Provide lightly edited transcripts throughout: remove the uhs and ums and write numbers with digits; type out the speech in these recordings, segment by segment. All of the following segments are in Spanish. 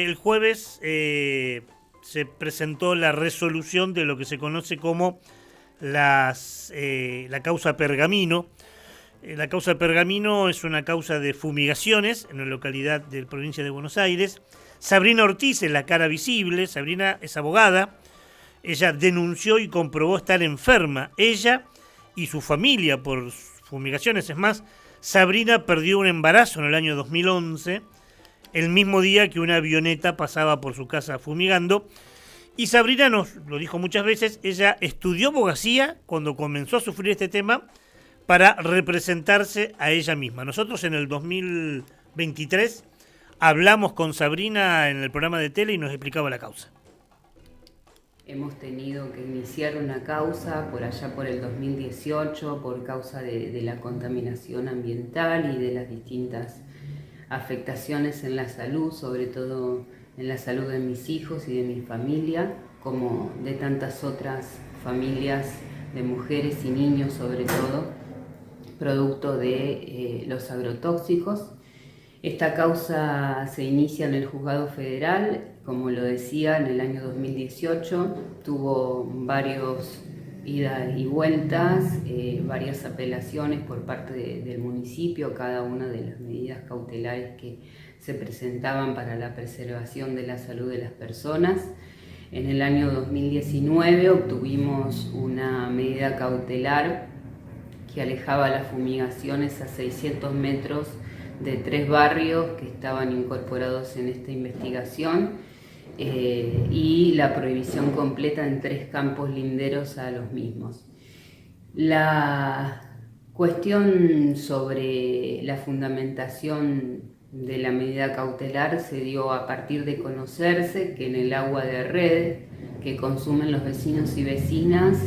El jueves se presentó la resolución de lo que se conoce como la causa Pergamino. La causa Pergamino es una causa de fumigaciones en la localidad de la provincia de Buenos Aires. Sabrina Ortiz es la cara visible. Sabrina es abogada. Ella denunció y comprobó estar enferma, ella y su familia, por fumigaciones. Es más, Sabrina perdió un embarazo en el año 2011, el mismo día que una avioneta pasaba por su casa fumigando. Y Sabrina nos lo dijo muchas veces, ella estudió abogacía cuando comenzó a sufrir este tema para representarse a ella misma. Nosotros en el 2023 hablamos con Sabrina en el programa de tele y nos explicaba la causa. Hemos tenido que iniciar una causa por allá por el 2018 por causa de la contaminación ambiental y de las distintas afectaciones en la salud, sobre todo en la salud de mis hijos y de mi familia, como de tantas otras familias de mujeres y niños, sobre todo, producto de los agrotóxicos. Esta causa se inicia en el Juzgado Federal, como lo decía, en el año 2018, tuvo varios idas y vueltas, varias apelaciones por parte del municipio, cada una de las medidas cautelares que se presentaban para la preservación de la salud de las personas. En el año 2019 obtuvimos una medida cautelar que alejaba las fumigaciones a 600 metros de 3 barrios que estaban incorporados en esta investigación y la prohibición completa en 3 campos linderos a los mismos. La cuestión sobre la fundamentación de la medida cautelar se dio a partir de conocerse que en el agua de red que consumen los vecinos y vecinas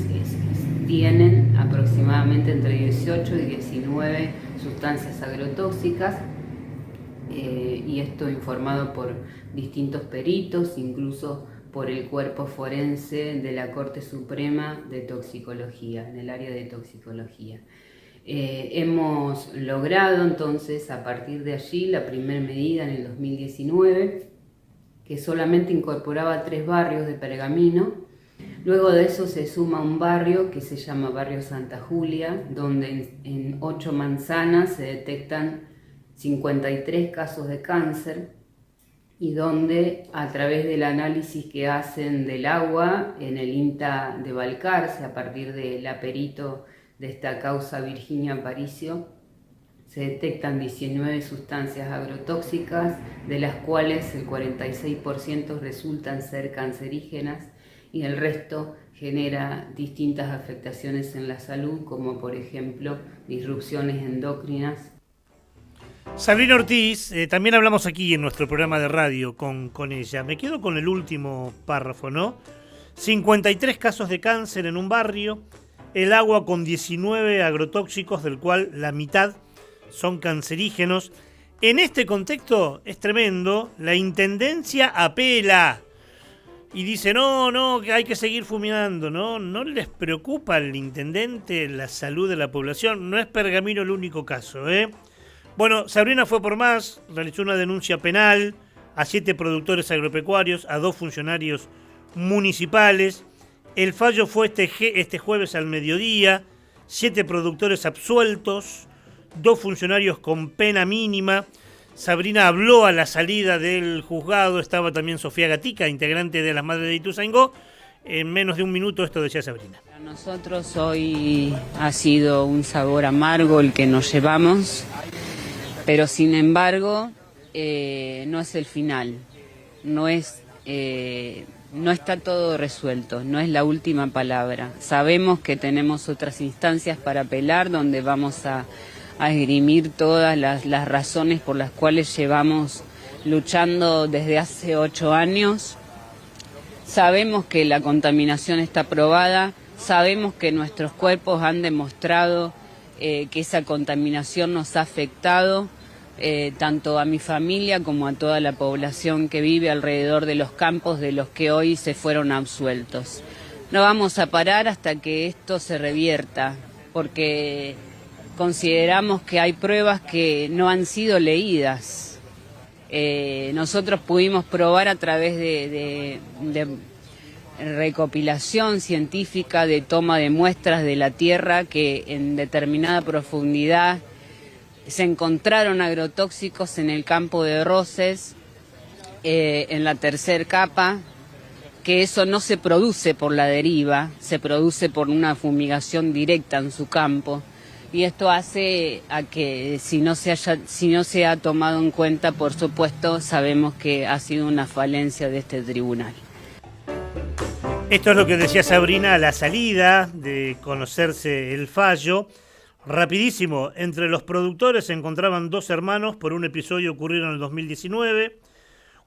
tienen aproximadamente entre 18 y 19 sustancias agrotóxicas, y esto informado por distintos peritos, incluso por el cuerpo forense de la Corte Suprema de Toxicología, en el área de toxicología. Hemos logrado entonces a partir de allí la primera medida en el 2019, que solamente incorporaba 3 barrios de Pergamino. Luego de eso se suma un barrio que se llama Barrio Santa Julia, donde en 8 manzanas se detectan 53 casos de cáncer y donde a través del análisis que hacen del agua en el INTA de Balcarce, a partir del perito de esta causa Virginia Aparicio, se detectan 19 sustancias agrotóxicas, de las cuales el 46% resultan ser cancerígenas y el resto genera distintas afectaciones en la salud, como por ejemplo disrupciones endocrinas. Sabrina Ortiz, también hablamos aquí en nuestro programa de radio con ella. Me quedo con el último párrafo, ¿no? 53 casos de cáncer en un barrio, el agua con 19 agrotóxicos, del cual la mitad son cancerígenos. En este contexto es tremendo, la intendencia apela y dice, no, que hay que seguir fumigando, no les preocupa al intendente la salud de la población. No es Pergamino el único caso, ¿eh? Bueno, Sabrina fue por más, realizó una denuncia penal a 7 productores agropecuarios, a 2 funcionarios municipales. El fallo fue este jueves al mediodía, 7 productores absueltos, 2 funcionarios con pena mínima. Sabrina habló a la salida del juzgado, estaba también Sofía Gatica, integrante de las Madres de Ituzaingó. En menos de un minuto esto decía Sabrina. Para nosotros hoy ha sido un sabor amargo el que nos llevamos, pero sin embargo no es el final, no está todo resuelto, no es la última palabra. Sabemos que tenemos otras instancias para apelar donde vamos a esgrimir todas las razones por las cuales llevamos luchando desde hace 8 años. Sabemos que la contaminación está probada, sabemos que nuestros cuerpos han demostrado que esa contaminación nos ha afectado, tanto a mi familia como a toda la población que vive alrededor de los campos de los que hoy se fueron absueltos. No vamos a parar hasta que esto se revierta, porque consideramos que hay pruebas que no han sido leídas. Nosotros pudimos probar a través de recopilación científica de toma de muestras de la tierra que en determinada profundidad se encontraron agrotóxicos en el campo de Roses, en la tercera capa, que eso no se produce por la deriva, se produce por una fumigación directa en su campo. Y esto hace a que si no se ha tomado en cuenta, por supuesto, sabemos que ha sido una falencia de este tribunal. Esto es lo que decía Sabrina a la salida de conocerse el fallo. Rapidísimo, entre los productores se encontraban 2 hermanos por un episodio ocurrido en el 2019,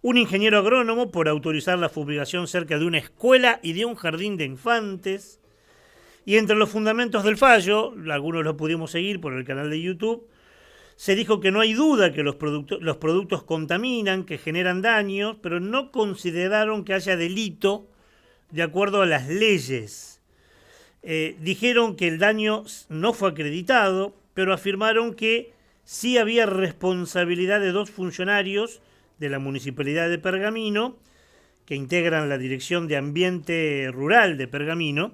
un ingeniero agrónomo por autorizar la fumigación cerca de una escuela y de un jardín de infantes. Y entre los fundamentos del fallo, algunos lo pudimos seguir por el canal de YouTube, se dijo que no hay duda que los productos contaminan, que generan daños, pero no consideraron que haya delito de acuerdo a las leyes. Dijeron que el daño no fue acreditado, pero afirmaron que sí había responsabilidad de 2 funcionarios de la Municipalidad de Pergamino, que integran la Dirección de Ambiente Rural de Pergamino,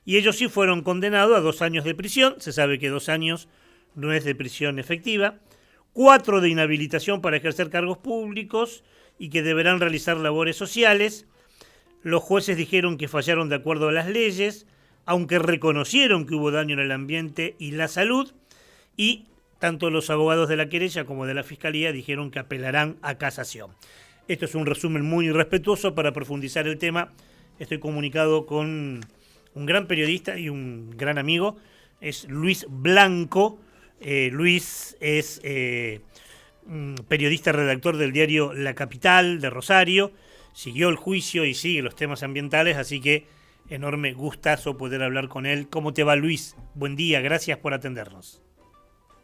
y ellos sí fueron condenados a 2 años de prisión. Se sabe que 2 años no es de prisión efectiva, 4 de inhabilitación para ejercer cargos públicos y que deberán realizar labores sociales. Los jueces dijeron que fallaron de acuerdo a las leyes, aunque reconocieron que hubo daño en el ambiente y la salud, y tanto los abogados de la querella como de la Fiscalía dijeron que apelarán a casación. Esto es un resumen muy respetuoso. Para profundizar el tema, estoy comunicado con un gran periodista y un gran amigo, es Luis Blanco. Luis es periodista redactor del diario La Capital de Rosario, siguió el juicio y sigue los temas ambientales, así que enorme gustazo poder hablar con él. ¿Cómo te va, Luis? Buen día, gracias por atendernos.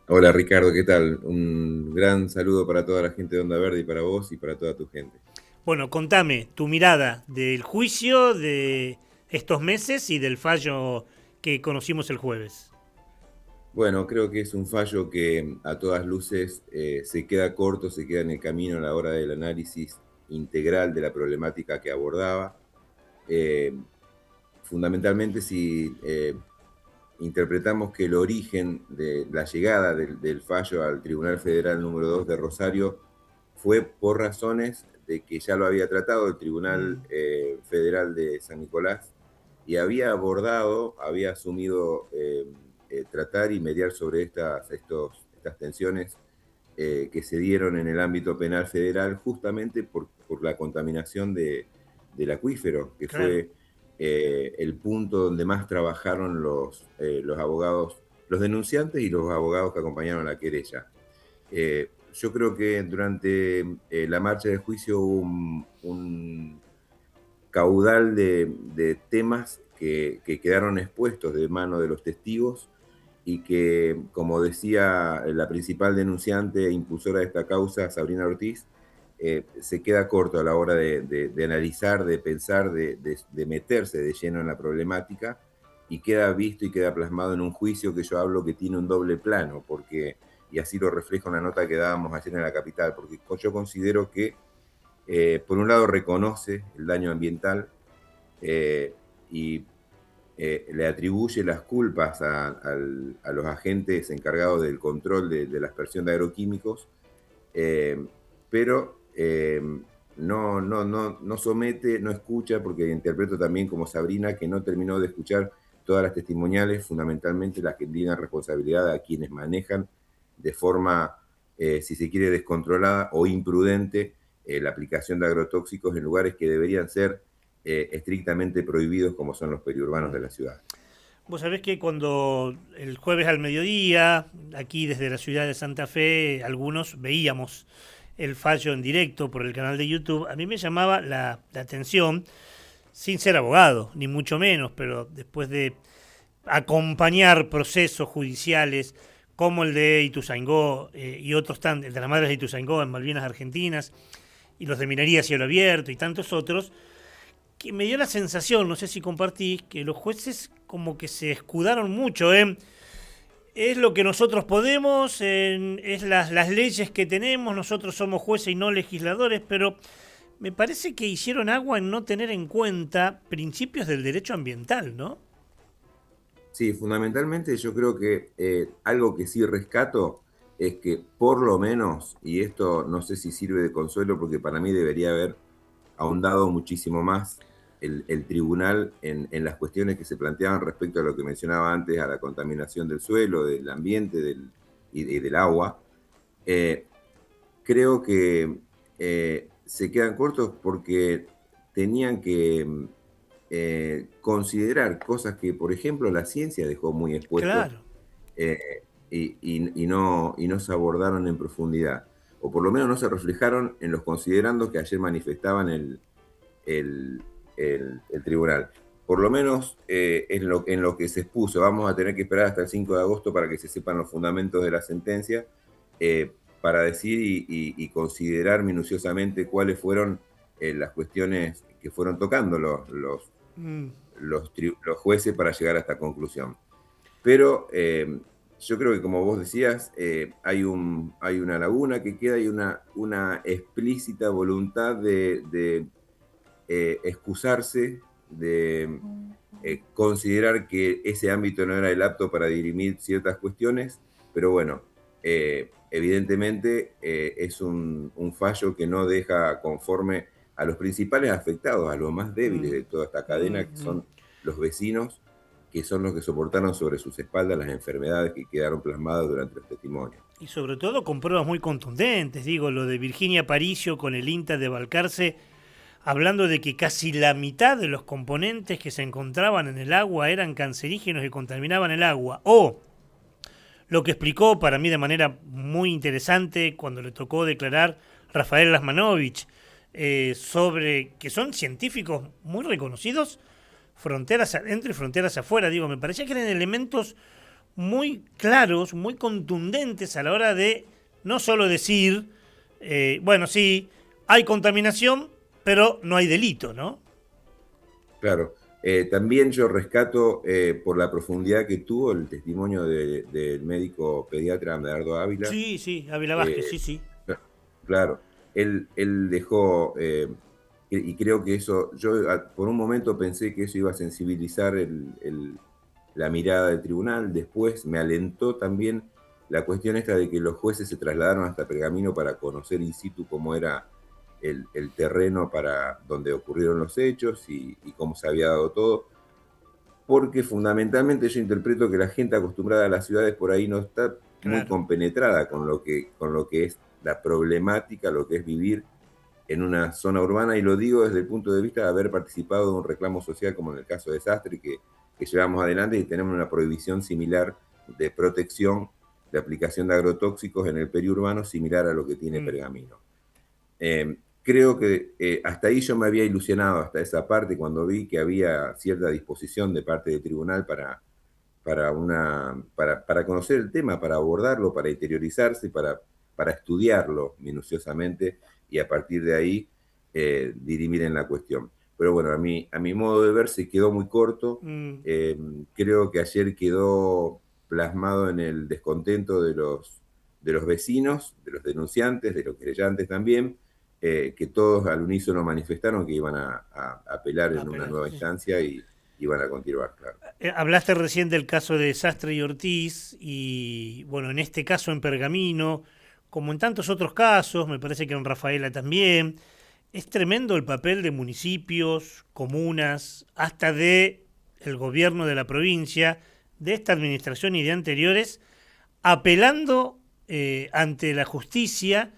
Hola Ricardo, ¿qué tal? Un gran saludo para toda la gente de Onda Verde y para vos y para toda tu gente. Bueno, contame tu mirada del juicio de estos meses y del fallo que conocimos el jueves. Bueno, creo que es un fallo que a todas luces se queda corto, se queda en el camino a la hora del análisis integral de la problemática que abordaba. Fundamentalmente, si interpretamos que el origen de la llegada del fallo al Tribunal Federal número 2 de Rosario fue por razones de que ya lo había tratado el Tribunal Federal de San Nicolás y había asumido tratar y mediar sobre estas tensiones que se dieron en el ámbito penal federal justamente por la contaminación del acuífero, que claro, fue el punto donde más trabajaron los abogados, los denunciantes y los abogados que acompañaron a la querella. Yo creo que durante la marcha de juicio hubo un caudal de temas que quedaron expuestos de mano de los testigos y que, como decía la principal denunciante e impulsora de esta causa, Sabrina Ortiz, se queda corto a la hora de analizar, de pensar, de meterse de lleno en la problemática, y queda visto y queda plasmado en un juicio que yo hablo que tiene un doble plano, porque, y así lo refleja una nota que dábamos ayer en La Capital, porque yo considero que por un lado reconoce el daño ambiental y le atribuye las culpas a los agentes encargados del control de la aspersión de agroquímicos, pero no somete, no escucha, porque interpreto también como Sabrina que no terminó de escuchar todas las testimoniales, fundamentalmente las que tienen responsabilidad a quienes manejan de forma, si se quiere, descontrolada o imprudente la aplicación de agrotóxicos en lugares que deberían ser estrictamente prohibidos, como son los periurbanos de la ciudad. Vos sabés que cuando el jueves al mediodía, aquí desde la ciudad de Santa Fe, algunos veíamos el fallo en directo por el canal de YouTube, a mí me llamaba la atención, sin ser abogado, ni mucho menos, pero después de acompañar procesos judiciales como el de Ituzaingó y otros el de las madres de Ituzaingó en Malvinas Argentinas, y los de Minería a Cielo Abierto y tantos otros, que me dio la sensación, no sé si compartís, que los jueces como que se escudaron mucho en es lo que nosotros podemos, es las leyes que tenemos, nosotros somos jueces y no legisladores, pero me parece que hicieron agua en no tener en cuenta principios del derecho ambiental, ¿no? Sí, fundamentalmente yo creo que algo que sí rescato es que por lo menos, y esto no sé si sirve de consuelo porque para mí debería haber ahondado muchísimo más el tribunal en las cuestiones que se planteaban respecto a lo que mencionaba antes, a la contaminación del suelo, del ambiente y del agua. Eh, Creo que se quedan cortos porque tenían que considerar cosas que, por ejemplo, la ciencia dejó muy expuestos Claro. eh, y no se abordaron en profundidad, o por lo menos no se reflejaron en los considerandos que ayer manifestaban el, el tribunal. Por lo menos en lo que se expuso, vamos a tener que esperar hasta el 5 de agosto para que se sepan los fundamentos de la sentencia, eh, para decir y considerar minuciosamente cuáles fueron las cuestiones que fueron tocando Mm. los jueces para llegar a esta conclusión. Pero yo creo que, como vos decías, hay una laguna que queda y una explícita voluntad de excusarse, de considerar que ese ámbito no era el apto para dirimir ciertas cuestiones, pero bueno, evidentemente es un fallo que no deja conforme a los principales afectados, a los más débiles Mm. de toda esta cadena, que Mm. son los vecinos, que son los que soportaron sobre sus espaldas las enfermedades que quedaron plasmadas durante los testimonios. Y sobre todo con pruebas muy contundentes, digo, lo de Virginia Aparicio con el INTA de Balcarce, hablando de que casi la mitad de los componentes que se encontraban en el agua eran cancerígenos y contaminaban el agua. O lo que explicó para mí de manera muy interesante cuando le tocó declarar Rafael Lasmanovich, sobre que son científicos muy reconocidos, fronteras adentro y fronteras afuera. Digo, me parecía que eran elementos muy claros, muy contundentes a la hora de no solo decir, bueno, sí, hay contaminación, pero no hay delito, ¿no? Claro. También yo rescato por la profundidad que tuvo el testimonio del médico pediatra Medardo Ávila. Sí, sí, Ávila Vázquez, Eh, sí, sí. claro, él dejó, y creo que eso, yo por un momento pensé que eso iba a sensibilizar la mirada del tribunal. Después me alentó también la cuestión esta de que los jueces se trasladaron hasta Pergamino para conocer in situ cómo era el terreno para donde ocurrieron los hechos y cómo se había dado todo, porque fundamentalmente yo interpreto que la gente acostumbrada a las ciudades por ahí no está muy Claro. compenetrada con lo que es la problemática, lo que es vivir en una zona urbana, y lo digo desde el punto de vista de haber participado de un reclamo social como en el caso de Sastre, que llevamos adelante y tenemos una prohibición similar de protección de aplicación de agrotóxicos en el periurbano, similar a lo que tiene Mm. Pergamino. Creo que hasta ahí yo me había ilusionado, hasta esa parte, cuando vi que había cierta disposición de parte del tribunal para conocer el tema, para abordarlo, para interiorizarse, para estudiarlo minuciosamente y a partir de ahí dirimir en la cuestión. Pero bueno, a mi modo de ver se quedó muy corto. Mm. Creo que ayer quedó plasmado en el descontento de los vecinos, de los denunciantes, de los querellantes también, que todos al unísono manifestaron que iban a apelar en una Apelar, nueva sí. instancia y iban a continuar, claro. Hablaste recién del caso de Sastre y Ortiz y, bueno, en este caso en Pergamino, como en tantos otros casos, me parece que en Rafaela también, es tremendo el papel de municipios, comunas, hasta de el gobierno de la provincia, de esta administración y de anteriores, apelando ante la justicia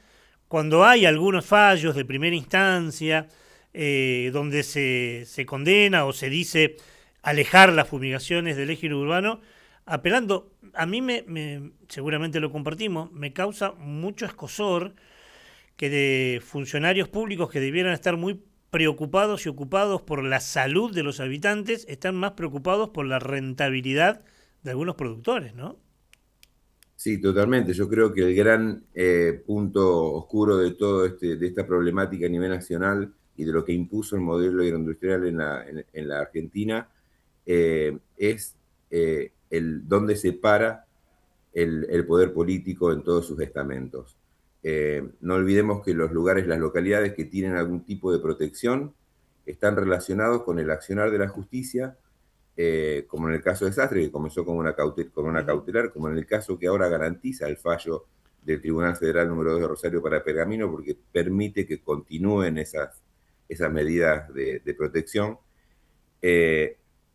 cuando hay algunos fallos de primera instancia, donde se condena o se dice alejar las fumigaciones del eje urbano, apelando, a mí seguramente lo compartimos, me causa mucho escozor que de funcionarios públicos que debieran estar muy preocupados y ocupados por la salud de los habitantes, están más preocupados por la rentabilidad de algunos productores, ¿no? Sí, totalmente. Yo creo que el gran punto oscuro de esta problemática a nivel nacional y de lo que impuso el modelo agroindustrial en la Argentina es el dónde se para el poder político en todos sus estamentos. No olvidemos que los lugares, las localidades que tienen algún tipo de protección están relacionados con el accionar de la justicia, como en el caso de Sastre, que comenzó con una cautelar, como en el caso que ahora garantiza el fallo del Tribunal Federal número 2 de Rosario para Pergamino, porque permite que continúen esas medidas de protección,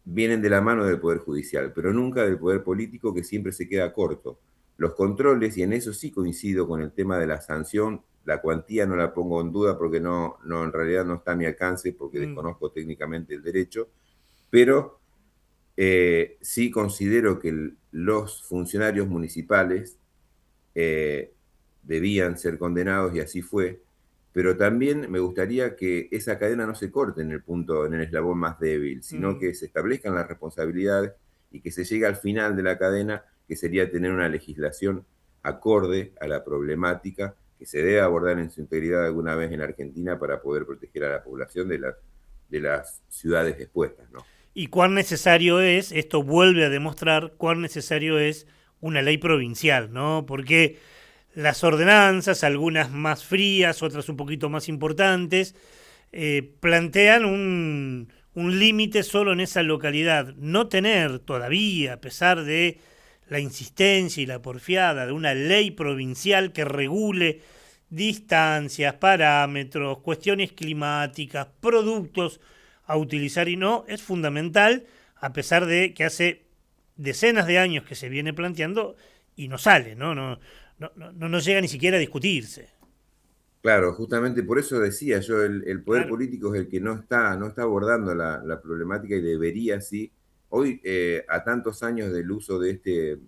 vienen de la mano del Poder Judicial, pero nunca del Poder Político, que siempre se queda corto. Los controles, y en eso sí coincido con el tema de la sanción, la cuantía no la pongo en duda porque en realidad no está a mi alcance, porque desconozco técnicamente el derecho, pero sí considero que los funcionarios municipales debían ser condenados, y así fue, pero también me gustaría que esa cadena no se corte en el eslabón más débil, sino que se establezcan las responsabilidades y que se llegue al final de la cadena, que sería tener una legislación acorde a la problemática que se debe abordar en su integridad alguna vez en Argentina para poder proteger a la población de las ciudades expuestas, ¿no? Y cuán necesario es, esto vuelve a demostrar cuán necesario es una ley provincial, ¿no? Porque las ordenanzas, algunas más frías, otras un poquito más importantes, plantean un límite solo en esa localidad. No tener todavía, a pesar de la insistencia y la porfiada de una ley provincial que regule distancias, parámetros, cuestiones climáticas, productos a utilizar y no, es fundamental, a pesar de que hace decenas de años que se viene planteando y no sale, no llega ni siquiera a discutirse. Claro, justamente por eso decía yo, el poder político es el que no está abordando la problemática, y debería, sí. Hoy, a tantos años del uso de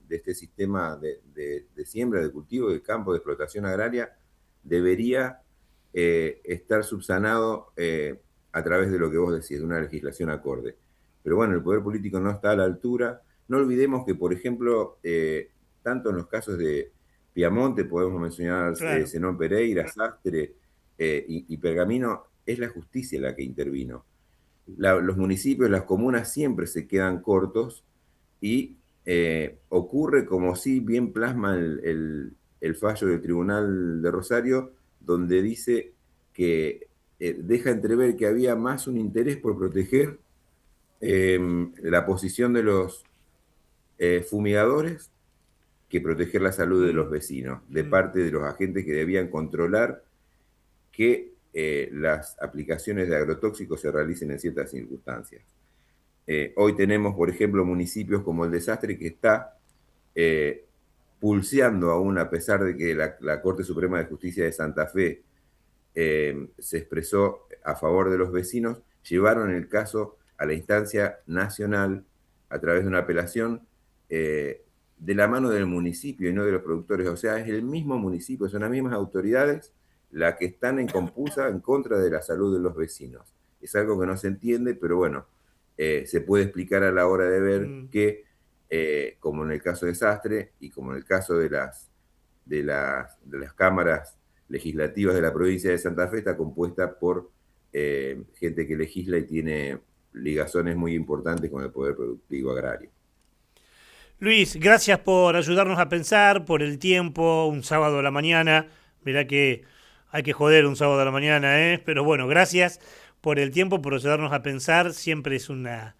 este sistema de siembra, de cultivo, de campo, de explotación agraria, debería estar subsanado a través de lo que vos decís, de una legislación acorde. Pero bueno, el poder político no está a la altura. No olvidemos que, por ejemplo, tanto en los casos de Piamonte, podemos mencionar Claro. Zenón Pereira, Sastre y Pergamino, es la justicia la que intervino. Los municipios, las comunas siempre se quedan cortos, y ocurre como si bien plasma el fallo del Tribunal de Rosario, donde dice que deja entrever que había más un interés por proteger la posición de los fumigadores que proteger la salud de los vecinos, de parte de los agentes que debían controlar que las aplicaciones de agrotóxicos se realicen en ciertas circunstancias. Hoy tenemos, por ejemplo, municipios como el Desastre, que está pulseando aún, a pesar de que la Corte Suprema de Justicia de Santa Fe se expresó a favor de los vecinos, llevaron el caso a la instancia nacional a través de una apelación de la mano del municipio y no de los productores. O sea, es el mismo municipio, son las mismas autoridades las que están en compusa en contra de la salud de los vecinos. Es algo que no se entiende, pero bueno, se puede explicar a la hora de ver que, como en el caso de Sastre y como en el caso de las cámaras legislativas de la provincia de Santa Fe, está compuesta por gente que legisla y tiene ligazones muy importantes con el poder productivo agrario. Luis, gracias por ayudarnos a pensar, por el tiempo, un sábado a la mañana. Mirá que hay que joder un sábado a la mañana, pero bueno, gracias por el tiempo, por ayudarnos a pensar. Siempre es una,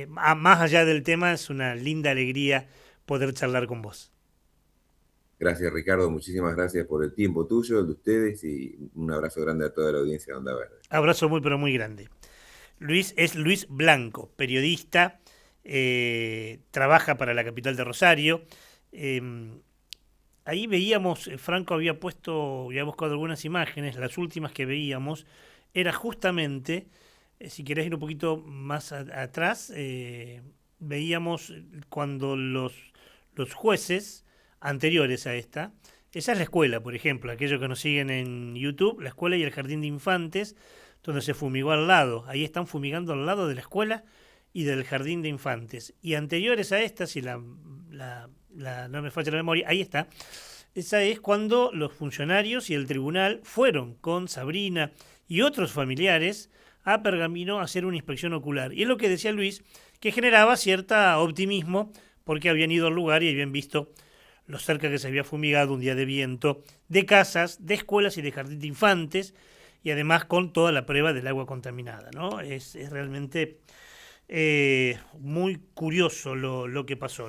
más allá del tema, es una linda alegría poder charlar con vos. Gracias, Ricardo. Muchísimas gracias por el tiempo tuyo, el de ustedes, y un abrazo grande a toda la audiencia de Onda Verde. Abrazo muy, pero muy grande. Luis es Luis Blanco, periodista, trabaja para la capital de Rosario. Ahí veíamos, Franco había buscado algunas imágenes, las últimas que veíamos, era justamente, si querés ir un poquito más atrás, veíamos cuando los jueces anteriores a esa es la escuela, por ejemplo, aquellos que nos siguen en YouTube, la escuela y el jardín de infantes, donde se fumigó al lado, ahí están fumigando al lado de la escuela y del jardín de infantes. Y anteriores a esta, si no me falla la memoria, ahí está. Esa es cuando los funcionarios y el tribunal fueron con Sabrina y otros familiares a Pergamino a hacer una inspección ocular. Y es lo que decía Luis, que generaba cierto optimismo porque habían ido al lugar y habían visto lo cerca que se había fumigado un día de viento, de casas, de escuelas y de jardín de infantes, y además con toda la prueba del agua contaminada, ¿no? Es realmente muy curioso lo que pasó.